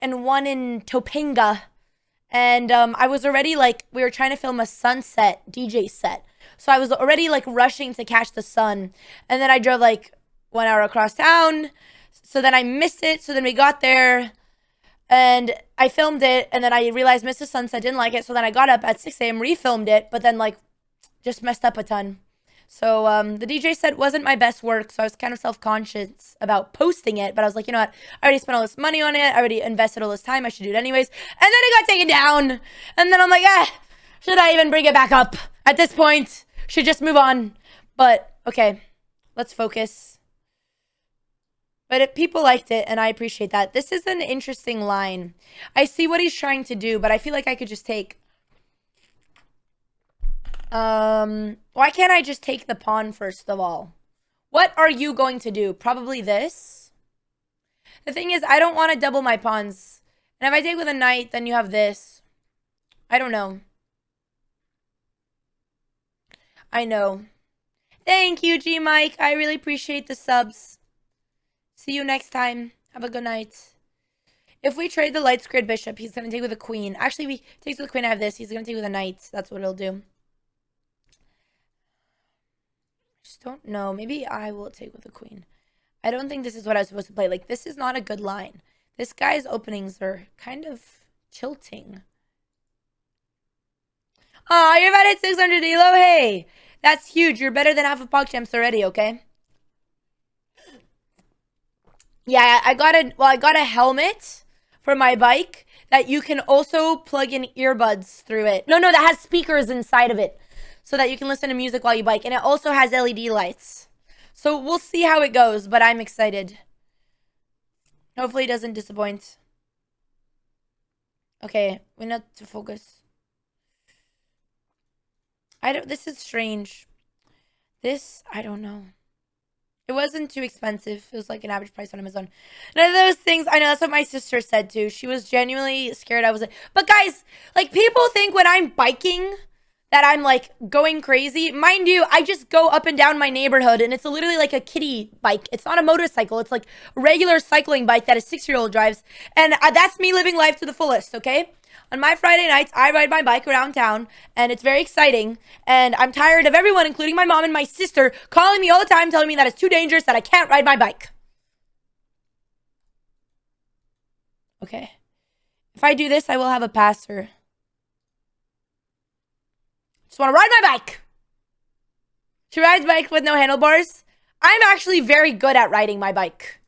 and one in Topanga. And I was already like, we were trying to film a sunset DJ set. So I was already like rushing to catch the sun. And then I drove like 1 hour across town. So then I missed it. So then we got there and I filmed it. And then I realized missed the sunset, didn't like it. So then I got up at 6 a.m., refilmed it, but then like just messed up a ton. So the DJ set wasn't my best work, so I was kind of self-conscious about posting it. But I was like, you know what? I already spent all this money on it. I already invested all this time. I should do it anyways. And then it got taken down. And then I'm like, should I even bring it back up? At this point, should just move on. But okay, let's focus. But people liked it, and I appreciate that. This is an interesting line. I see what he's trying to do, but I feel like I could just take... why can't I just take the pawn first of all? What are you going to do? Probably this. The thing is, I don't want to double my pawns. And if I take with a knight, then you have this. I don't know. I know. Thank you, G Mike. I really appreciate the subs. See you next time. Have a good night. If we trade the light squared bishop, he's going to take with a queen. Actually, if he takes with a queen, I have this. He's going to take with a knight. That's what he'll do. Just don't know. Maybe I will take with a queen. I don't think this is what I was supposed to play. Like, this is not a good line. This guy's openings are kind of tilting. Aw, you're about at 600 elo? Hey, that's huge. You're better than half of PogChamps already, okay? Yeah, I got a helmet for my bike that you can also plug in earbuds through it. No, that has speakers inside of it so that you can listen to music while you bike. And it also has LED lights. So we'll see how it goes, but I'm excited. Hopefully it doesn't disappoint. Okay, we need to focus. This is strange. I don't know. It wasn't too expensive. It was like an average price on Amazon. None of those things. I know that's what my sister said too. She was genuinely scared I was like, but guys, like people think when I'm biking that I'm like going crazy. Mind you, I just go up and down my neighborhood and it's literally like a kiddie bike. It's not a motorcycle. It's like a regular cycling bike that a 6-year-old drives. And that's me living life to the fullest, okay? On my Friday nights, I ride my bike around town, and it's very exciting. And I'm tired of everyone, including my mom and my sister, calling me all the time, telling me that it's too dangerous, that I can't ride my bike. Okay. If I do this, I will have a passer. Just want to ride my bike. She rides bike with no handlebars. I'm actually very good at riding my bike.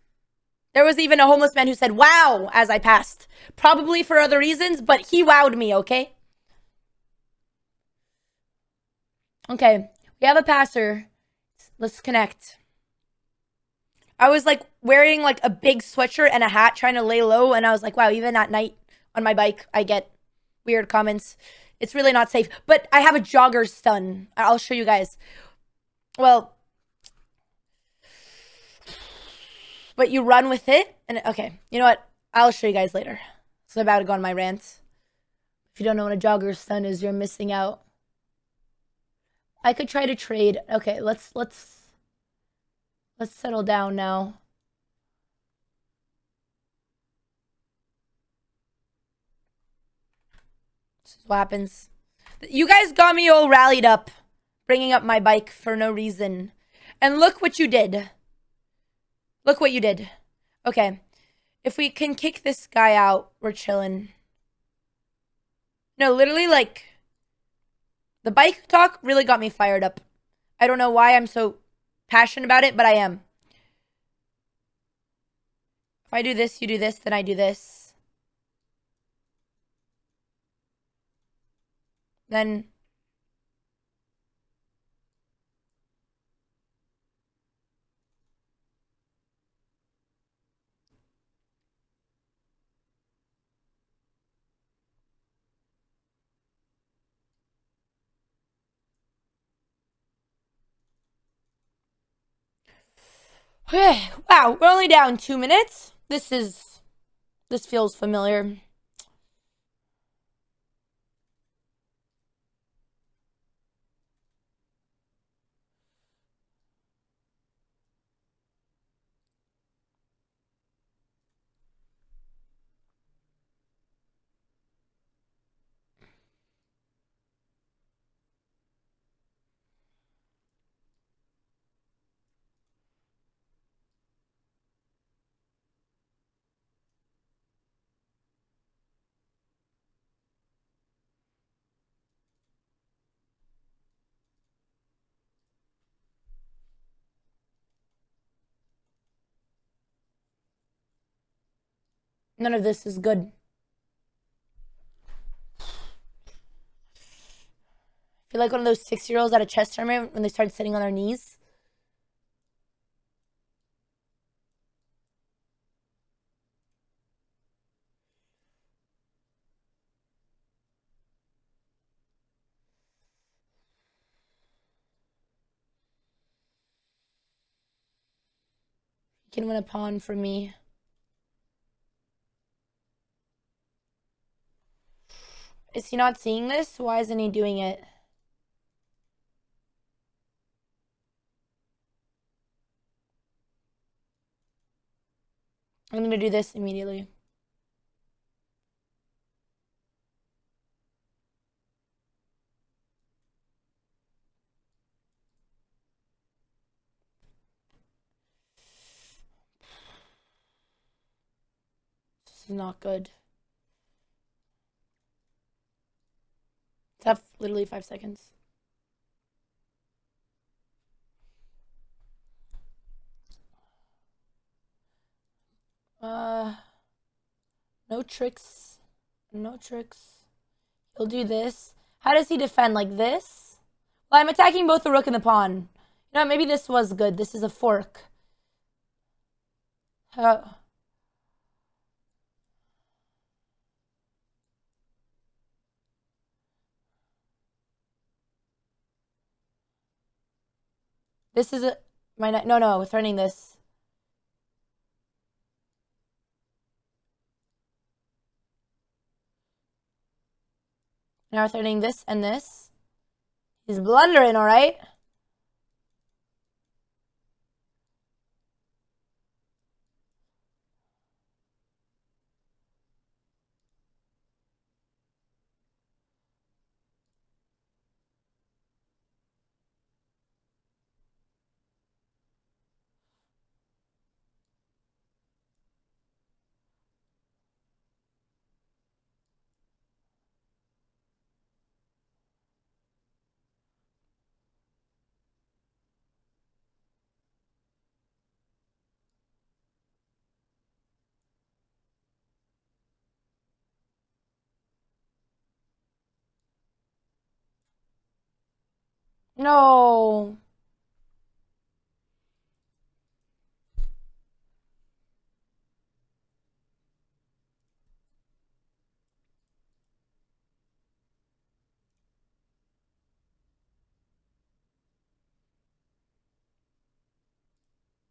There was even a homeless man who said, wow, as I passed. Probably for other reasons, but he wowed me, okay? Okay, we have a passer. Let's connect. I was like wearing like a big sweatshirt and a hat trying to lay low, and I was like, wow, even at night on my bike, I get weird comments. It's really not safe. But I have a jogger stun. I'll show you guys. Well... but you run with it, and okay, you know what? I'll show you guys later. So I'm about to go on my rant. If you don't know what a jogger stun is, you're missing out. I could try to trade. Okay, let's settle down now. This is what happens. You guys got me all rallied up, bringing up my bike for no reason. And look what you did. Look what you did. Okay. If we can kick this guy out, we're chilling. No, literally, like, the bike talk really got me fired up. I don't know why I'm so passionate about it, but I am. If I do this, you do this, then I do this. Then... wow, we're only down 2 minutes. This feels familiar. None of this is good. I feel like one of those 6-year-olds at a chess tournament when they start sitting on their knees. He can win a pawn for me. Is he not seeing this? Why isn't he doing it? I'm gonna do this immediately. This is not good. It's literally 5 seconds. No tricks. No tricks. He'll do this. How does he defend? Like this? Well, I'm attacking both the rook and the pawn. You know, maybe this was good. This is a fork. This is no, threatening this. Now threatening this and this. He's blundering, all right? No.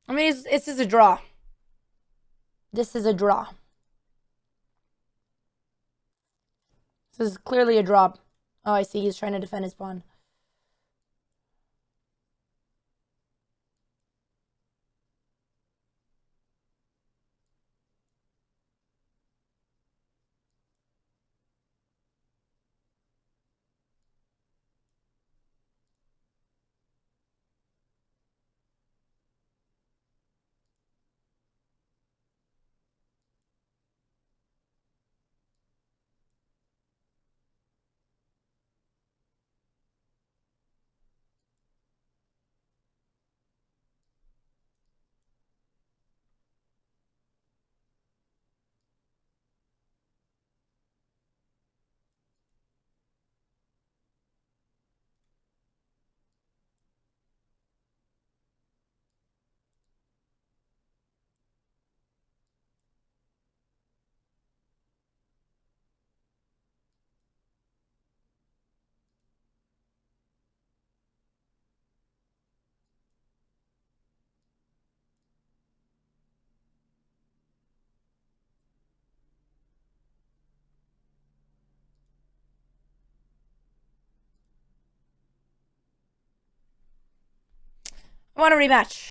I mean, this is a draw. This is a draw. This is clearly a draw. Oh, I see. He's trying to defend his pawn. I want a rematch.